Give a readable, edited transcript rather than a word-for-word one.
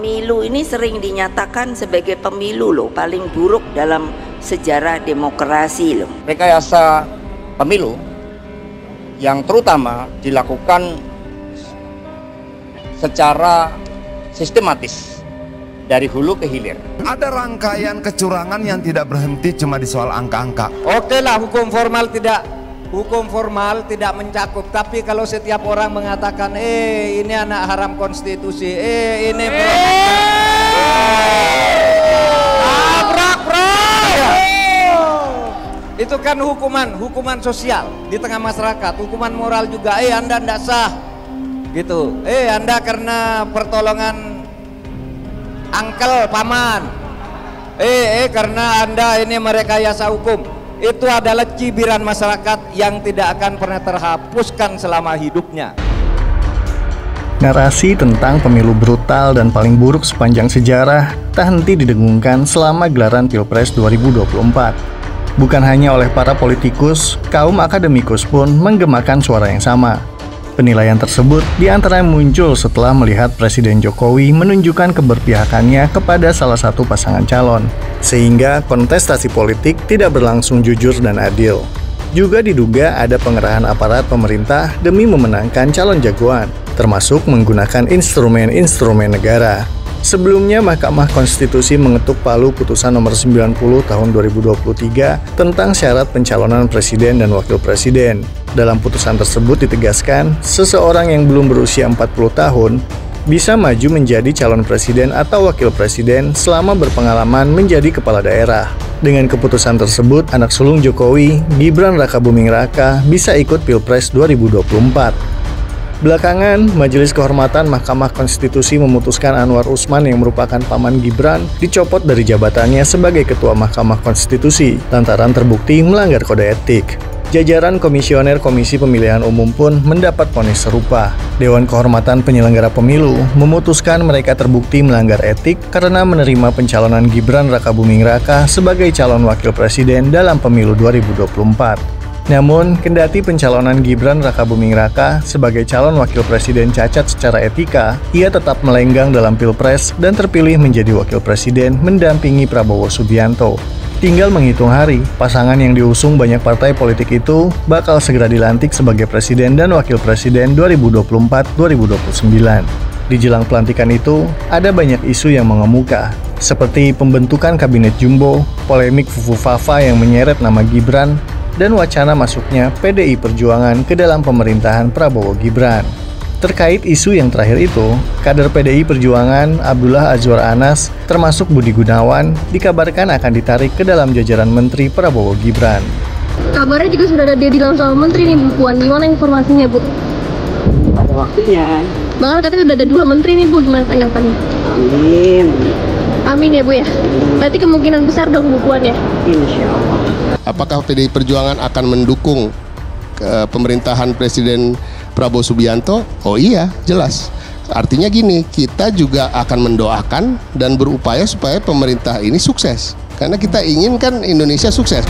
Pemilu ini sering dinyatakan sebagai pemilu loh paling buruk dalam sejarah demokrasi loh. Rekayasa pemilu yang terutama dilakukan secara sistematis dari hulu ke hilir. Ada rangkaian kecurangan yang tidak berhenti cuma di soal angka-angka. Oke lah, hukum formal tidak mencakup, tapi kalau setiap orang mengatakan ini anak haram konstitusi, ini itu kan hukuman sosial di tengah masyarakat, hukuman moral juga. Anda tidak sah gitu, Anda karena pertolongan angkel paman, karena Anda ini merekayasa hukum. Itu adalah cibiran masyarakat yang tidak akan pernah terhapuskan selama hidupnya. Narasi tentang pemilu brutal dan paling buruk sepanjang sejarah tak henti didengungkan selama gelaran Pilpres 2024. Bukan hanya oleh para politikus, kaum akademikus pun menggemakan suara yang sama. Penilaian tersebut diantaranya muncul setelah melihat Presiden Jokowi menunjukkan keberpihakannya kepada salah satu pasangan calon, sehingga kontestasi politik tidak berlangsung jujur dan adil. Juga diduga ada pengerahan aparat pemerintah demi memenangkan calon jagoan, termasuk menggunakan instrumen-instrumen negara. Sebelumnya, Mahkamah Konstitusi mengetuk palu putusan nomor 90 tahun 2023 tentang syarat pencalonan presiden dan wakil presiden. Dalam putusan tersebut ditegaskan, seseorang yang belum berusia 40 tahun bisa maju menjadi calon presiden atau wakil presiden selama berpengalaman menjadi kepala daerah. Dengan keputusan tersebut, anak sulung Jokowi, Gibran Rakabuming Raka, bisa ikut Pilpres 2024. Belakangan, Majelis Kehormatan Mahkamah Konstitusi memutuskan Anwar Usman yang merupakan paman Gibran dicopot dari jabatannya sebagai Ketua Mahkamah Konstitusi lantaran terbukti melanggar kode etik. Jajaran komisioner Komisi Pemilihan Umum pun mendapat vonis serupa. Dewan Kehormatan Penyelenggara Pemilu memutuskan mereka terbukti melanggar etik karena menerima pencalonan Gibran Rakabuming Raka sebagai calon wakil presiden dalam pemilu 2024. Namun, kendati pencalonan Gibran Rakabuming Raka sebagai calon wakil presiden cacat secara etika, ia tetap melenggang dalam Pilpres dan terpilih menjadi wakil presiden mendampingi Prabowo Subianto. Tinggal menghitung hari, pasangan yang diusung banyak partai politik itu bakal segera dilantik sebagai presiden dan wakil presiden 2024-2029. Di jelang pelantikan itu, ada banyak isu yang mengemuka, seperti pembentukan kabinet jumbo, polemik Fufu Fafa yang menyeret nama Gibran, dan wacana masuknya PDI Perjuangan ke dalam pemerintahan Prabowo Gibran. Terkait isu yang terakhir itu, kader PDI Perjuangan Abdullah Azwar Anas termasuk Budi Gunawan dikabarkan akan ditarik ke dalam jajaran Menteri Prabowo Gibran. Kabarnya juga sudah ada dia di dalam sama Menteri nih Bu Puan, gimana informasinya Bu? Pada waktunya. Bahkan katanya sudah ada 2 Menteri nih Bu, gimana tanggapannya? Amin. Amin ya Bu ya. Berarti kemungkinan besar dong Bu Puan ya? Insya Allah. Apakah PDI Perjuangan akan mendukung pemerintahan Presiden Prabowo Subianto? Oh iya, jelas. Artinya gini, kita juga akan mendoakan dan berupaya supaya pemerintah ini sukses. Karena kita inginkan Indonesia sukses.